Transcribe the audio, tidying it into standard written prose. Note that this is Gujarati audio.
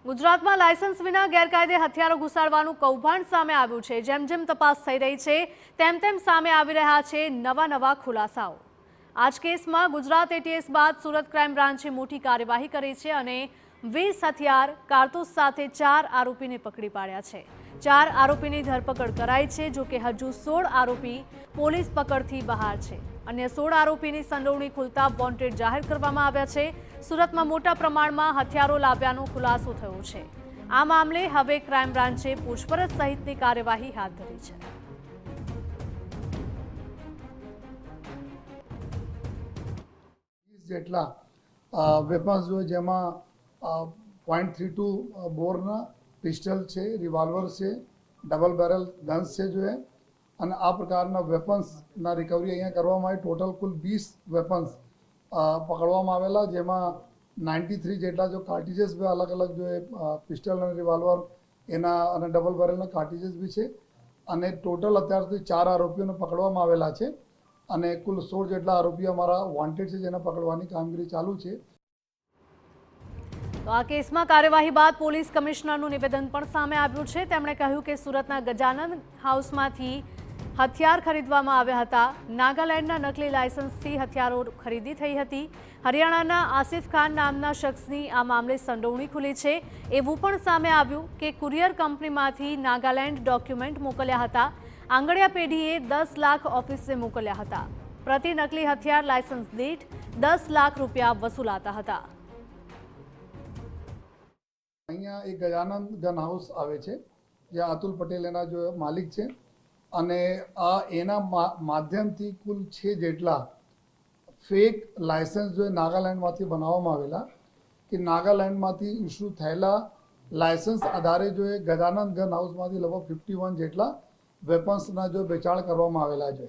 ગુજરાતમાં લાયસન્સ વિના ગેરકાયદે હથિયારો ઘુસાડવાનું કૌભાંડ સામે આવ્યું છે। જેમ જેમ તપાસ થઈ રહી છે તેમ તેમ સામે આવી રહ્યા છે નવા ખુલાસાઓ। આ જ કેસમાં ગુજરાત એટીએસ બાદ સુરત ક્રાઇમ બ્રાન્ચે મોટી કાર્યવાહી કરી છે અને 20 હથિયાર કારતૂસ સાથે 4 આરોપીને પકડી પાડ્યા છે। 4 આરોપીની ધરપકડ કરાઈ છે। જો કે હજુ 16 આરોપી પોલીસ પકડથી બહાર છે। અન્ય 16 આરોપીની સંડોવણી ખુલતા વોન્ટેડ જાહેર કરવામાં આવ્યા છે। સુરતમાં મોટા પ્રમાણમાં હથિયારો લાવ્યાનો ખુલાસો થયો છે। આ મામલે હવે ક્રાઇમ બ્રાન્ચે પૂછપરછ સહિતની કાર્યવાહી હાથ ધરી છે। જેટલા વેપન્સ जो જેમાં .32 બોરના પિસ્ટલ છે, રિવોલ્વર છે, ડબલ બેરલ ગન્સ છે जो है અને આ પ્રકારના વેપન્સના રિકવરી અહીંયા કરવામાં આવી। ટોટલ કુલ 20 વેપન્સ પકડવામાં આવેલા, જેમાં 93 જેટલા જો કાર્ટિजेस બી અલગ અલગ જો પિસ્ટલ અને રિવોલ્વર એના અને ડબલ બેરલના કાર્ટિजेस બી છે અને ટોટલ અત્યાર સુધી 4 આરોપીઓને પકડવામાં આવેલા છે અને કુલ 16 જેટલા આરોપીઓ અમારા વોન્ટેડ છે જેને પકડવાની કામગીરી ચાલુ છે। તો આ કેસમાં કાર્યવાહી બાદ પોલીસ કમિશનરનું નિવેદન પણ સામે આવ્યું છે। તેમણે કહ્યું કે સુરતના ગજાનંદ હાઉસમાંથી હથિયાર ખરીદવામાં આવ્યા હતા। નાગાલેન્ડના નકલી લાયસન્સથી હથિયારો ખરીદી થઈ હતી। હરિયાણાના આસિફ ખાન નામના શખ્સની આ મામલે સંડોવણી ખુલી છે। એવું પણ સામે આવ્યું કે કુરિયર કંપનીમાંથી નાગાલેન્ડ ડોક્યુમેન્ટ મોકલ્યા હતા। આંગડિયા પેઢીએ 10 લાખ ઓફિસે મોકલ્યા હતા। પ્રતિ નકલી હથિયાર લાયસન્સ દીઠ 10 લાખ રૂપિયા વસૂલાતા હતા। અહીંયા એક ગજાનંદ ગન હાઉસ આવે છે જ્યાં અતુલ પટેલ એના જો માલિક છે અને આ એના માધ્યમથી કુલ 6 જેટલા ફેક લાયસન્સ જો નાગાલેન્ડમાંથી બનાવવામાં આવેલા કે નાગાલેન્ડમાંથી ઇસ્યુ થયેલા લાયસન્સ આધારે જો ગજાનંદ ગન હાઉસમાંથી લગભગ 51 જેટલા વેપન્સના જો વેચાણ કરવામાં આવેલા છે।